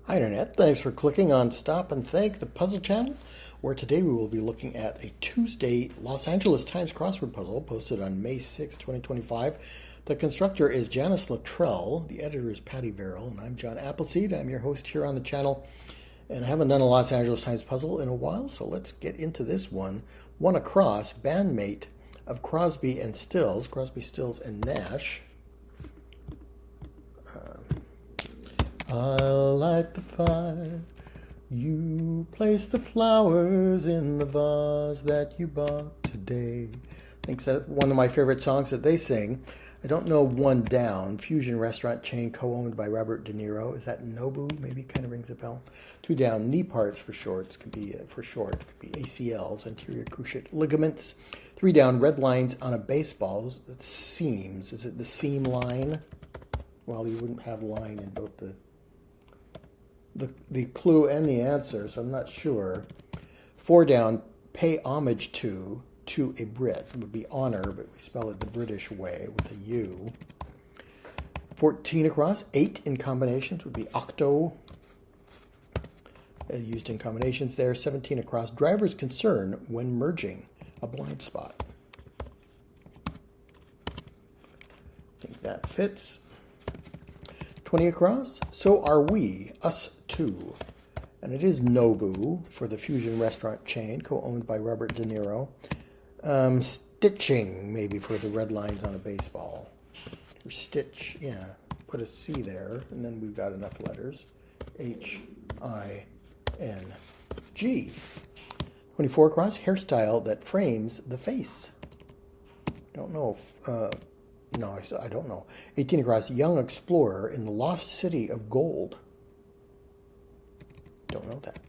Hi Internet, thanks for clicking on Stop and Think, the puzzle channel, where today we will be looking at a Tuesday Los Angeles Times crossword puzzle posted on May 6, 2025. The constructor is Janice Lutrell, the editor is Patty Verrill, and I'm John Appleseed. I'm your host here on the channel, and I haven't done a Los Angeles Times puzzle in a while, so let's get into this one. One across, bandmate of Crosby and Stills, Crosby, Stills, and Nash. I'll light the fire, you place the flowers in the vase that you bought today. I think that's one of my favorite songs that they sing. I don't know One Down, fusion restaurant chain co-owned by Robert De Niro. Is that Nobu? Maybe kind of rings a bell. Two down, knee parts for short. Could be ACLs, anterior cruciate ligaments. Three down, red lines on a baseball. It's seams. Is it the seam line? Well, you wouldn't have line in both the clue and the answer, so I'm not sure. Four down, pay homage to a Brit. It would be honor, but we spell it the British way with a U. 14 across, 8 in combinations would be octo. Used in combinations there. 17 across, driver's concern when merging, a blind spot. I think that fits. 20 across, so are we, us too. And it is Nobu for the fusion restaurant chain, co-owned by Robert De Niro. Stitching, maybe, for the red lines on a baseball. Or stitch, yeah, put a C there, and then we've got enough letters. H-I-N-G. 24 across, hairstyle that frames the face. Don't know if... No, I don't know. 18 across, young explorer in the lost city of gold. Don't know that.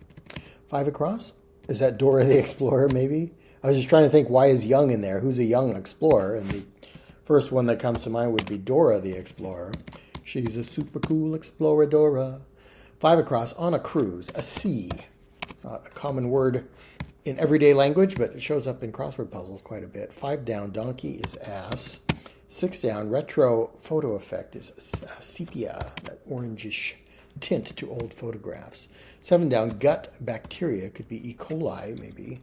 5 across, is that Dora the Explorer maybe? I was just trying to think, why is young in there? Who's a young explorer? And the first one that comes to mind would be Dora the Explorer. She's a super cool exploradora. 5 across, on a cruise, a sea. A common word in everyday language, but it shows up in crossword puzzles quite a bit. 5 down, donkey is ass. 6 down, retro photo effect is sepia, that orangish tint to old photographs. 7 down, gut bacteria, could be E. coli, maybe.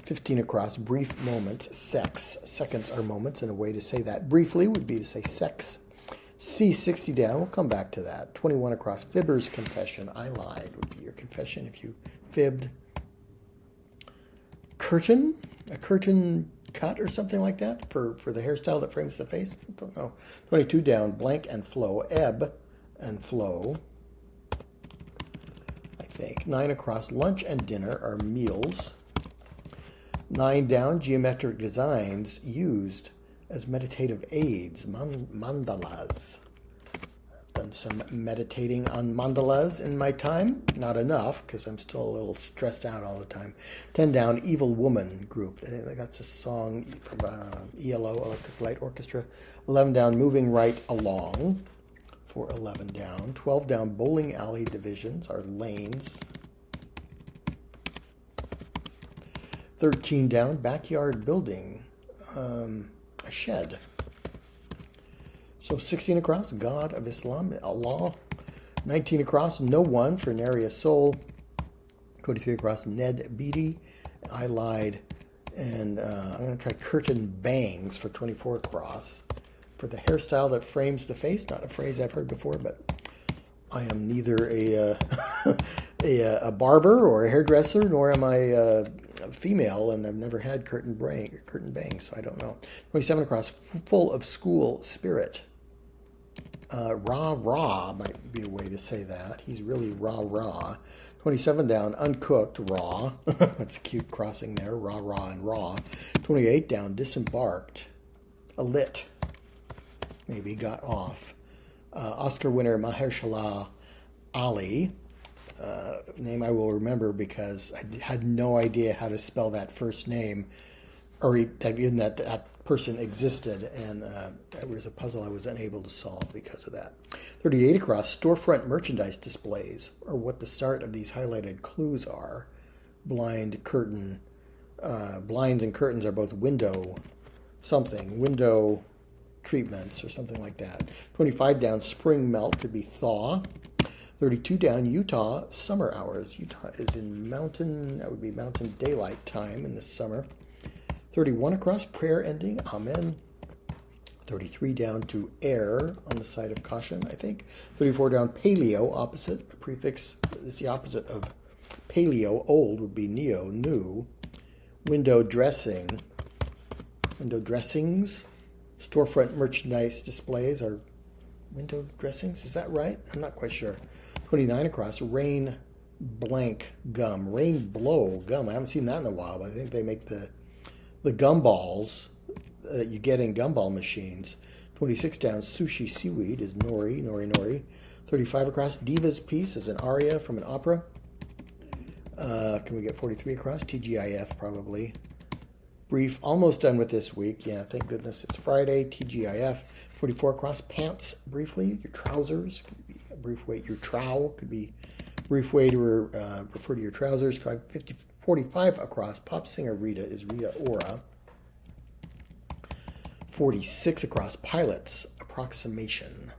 15 across, brief moments, sex. Seconds are moments, and a way to say that briefly would be to say sex. C, 60 down, we'll come back to that. 21 across, fibber's confession, I lied, would be your confession if you fibbed. Curtain, a curtain cut or something like that for the hairstyle that frames the face. I don't know. 22 down, blank and flow, ebb and flow, I think. 9 across, lunch and dinner are meals. 9 down, geometric designs used as meditative aids, mandalas. Done some meditating on mandalas in my time. Not enough, because I'm still a little stressed out all the time. 10 down, Evil Woman group. That's a song from ELO, Electric Light Orchestra. 11 down, Moving Right Along for 11 down. 12 down, Bowling Alley divisions are lanes. 13 down, Backyard Building, a shed. So 16 across, God of Islam, Allah. 19 across, No One for Nary a Soul. 23 across, Ned Beatty, I lied. And I'm going to try curtain bangs for 24 across. For the hairstyle that frames the face, not a phrase I've heard before, but I am neither a barber or a hairdresser, nor am I a female, and I've never had curtain bangs, so I don't know. 27 across, full of school spirit. Rah might be a way to say that. He's really rah. 27 down, uncooked, raw. That's a cute crossing there, rah and raw. 28 down, disembarked, a lit. Maybe got off. Oscar winner Mahershala Ali. Name I will remember because I had no idea how to spell that first name, or even that person existed, and it was a puzzle I was unable to solve because of that. 38 across, storefront merchandise displays, or what the start of these highlighted clues are. Blind, curtain. Blinds and curtains are both window something. Window treatments or something like that. 25 down, spring melt, could be thaw. 32 down, Utah, summer hours. Utah is in mountain, that would be mountain daylight time in the summer. 31 across, prayer ending, amen. 33 down to air on the side of caution, I think. 34 down, paleo, opposite. The prefix is the opposite of paleo. Old would be neo, new. Window dressing. Window dressings. Storefront merchandise displays are window dressings. Is that right? I'm not quite sure. 29 across, rain blank gum. Rain blow gum. I haven't seen that in a while, but I think they make the gum balls that you get in gumball machines. 26 down, sushi seaweed is nori, nori, nori. 35 across, Diva's Piece is an aria from an opera. Can we get 43 across? TGIF probably. Brief, almost done with this week. Yeah, thank goodness it's Friday. TGIF. 44 across, pants briefly. Your trousers could be a brief way. Your trow could be a brief way to refer to your trousers. 45 across, pop singer Rita is Rita Ora. 46 across, pilots, approximation.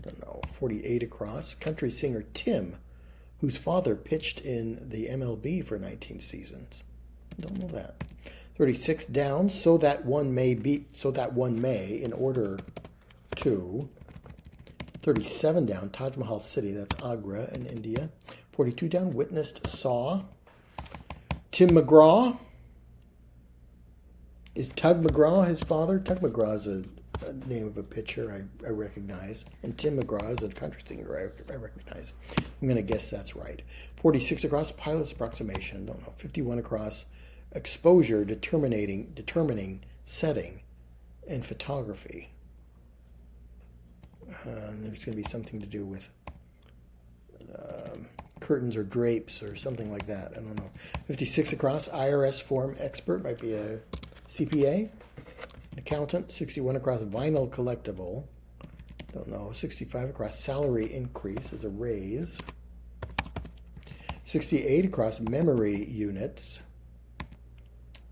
Don't know. 48 across, country singer Tim, whose father pitched in the MLB for 19 seasons. Don't know that. 36 down, so that one may, in order to. 37 down, Taj Mahal City, that's Agra in India. 42 down, witnessed, saw. Tim McGraw. Is Tug McGraw his father? Tug McGraw is a name of a pitcher I recognize. And Tim McGraw is a country singer I recognize. I'm going to guess that's right. 46 across, pilot's approximation. Don't know. 51 across, exposure, determining setting in photography. There's going to be something to do with curtains or drapes or something like that. I don't know. 56 across, IRS form expert, might be a CPA, an accountant. 61 across, vinyl collectible. Don't know. 65 across, salary increase is a raise. 68 across, memory units.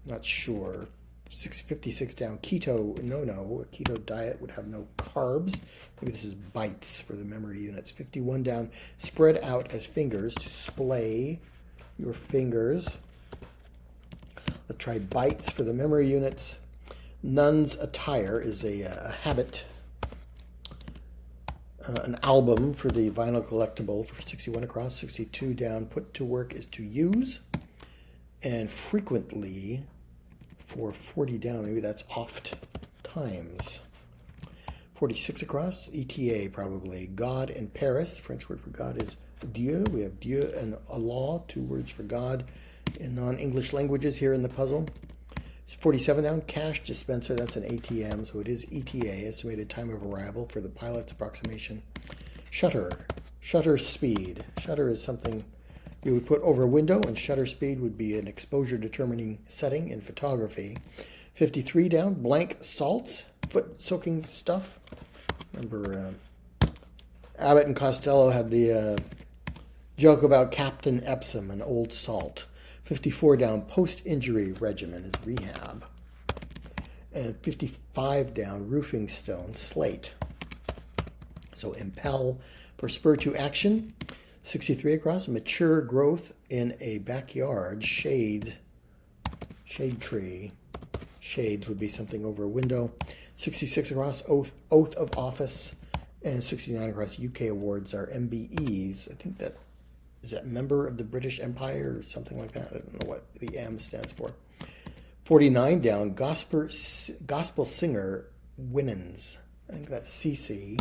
Not sure. 56 down, keto, no. A keto diet would have no carbs. Maybe this is bytes for the memory units. 51 down, spread out as fingers, to splay your fingers. Let's try bytes for the memory units. Nun's attire is a habit. An album for the vinyl collectible for 61 across. 62 down, put to work is to use. And frequently for 40 down, maybe that's oft times. 46 across, ETA probably. God in Paris, the French word for God is Dieu. We have Dieu and Allah, two words for God in non-English languages here in the puzzle. 47 down, cash dispenser, that's an ATM, so it is ETA, estimated time of arrival for the pilot's approximation. Shutter speed. Shutter is something you would put over a window, and shutter speed would be an exposure determining setting in photography. 53 down, blank salts, foot soaking stuff. Remember Abbott and Costello had the joke about Captain Epsom, an old salt. 54 down, post-injury regimen is rehab. And 55 down, roofing stone, slate. So impel for spur to action. 63 across, mature growth in a backyard, shade tree. Shades would be something over a window. 66 across, oath of office. And 69 across, UK awards are MBEs. I think that, is that member of the British Empire or something like that? I don't know what the M stands for. 49 down, gospel singer Winans. I think that's CC.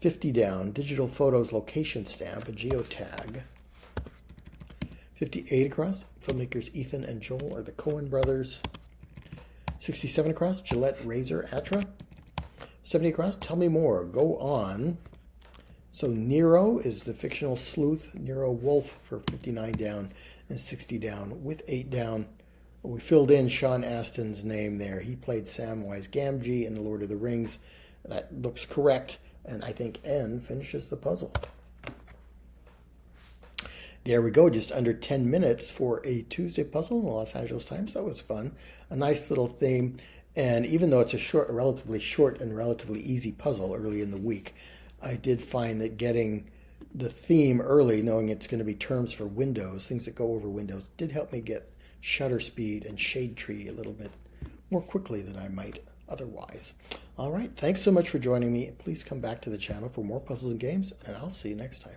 50 down, digital photos location stamp, a geotag. 58 across, filmmakers Ethan and Joel are the Coen brothers. 67 across, Gillette razor Atra. 70 across, tell me more, go on. So Nero is the fictional sleuth, Nero Wolfe for 59 down and 60 down. With 8 down, we filled in Sean Astin's name there. He played Samwise Gamgee in The Lord of the Rings. That looks correct. And I think N finishes the puzzle. There we go, just under 10 minutes for a Tuesday puzzle in the Los Angeles Times. That was fun. A nice little theme. And even though it's a relatively short and relatively easy puzzle early in the week, I did find that getting the theme early, knowing it's going to be terms for windows, things that go over windows, did help me get shutter speed and shade tree a little bit more quickly than I might otherwise. All right, thanks so much for joining me. Please come back to the channel for more puzzles and games, and I'll see you next time.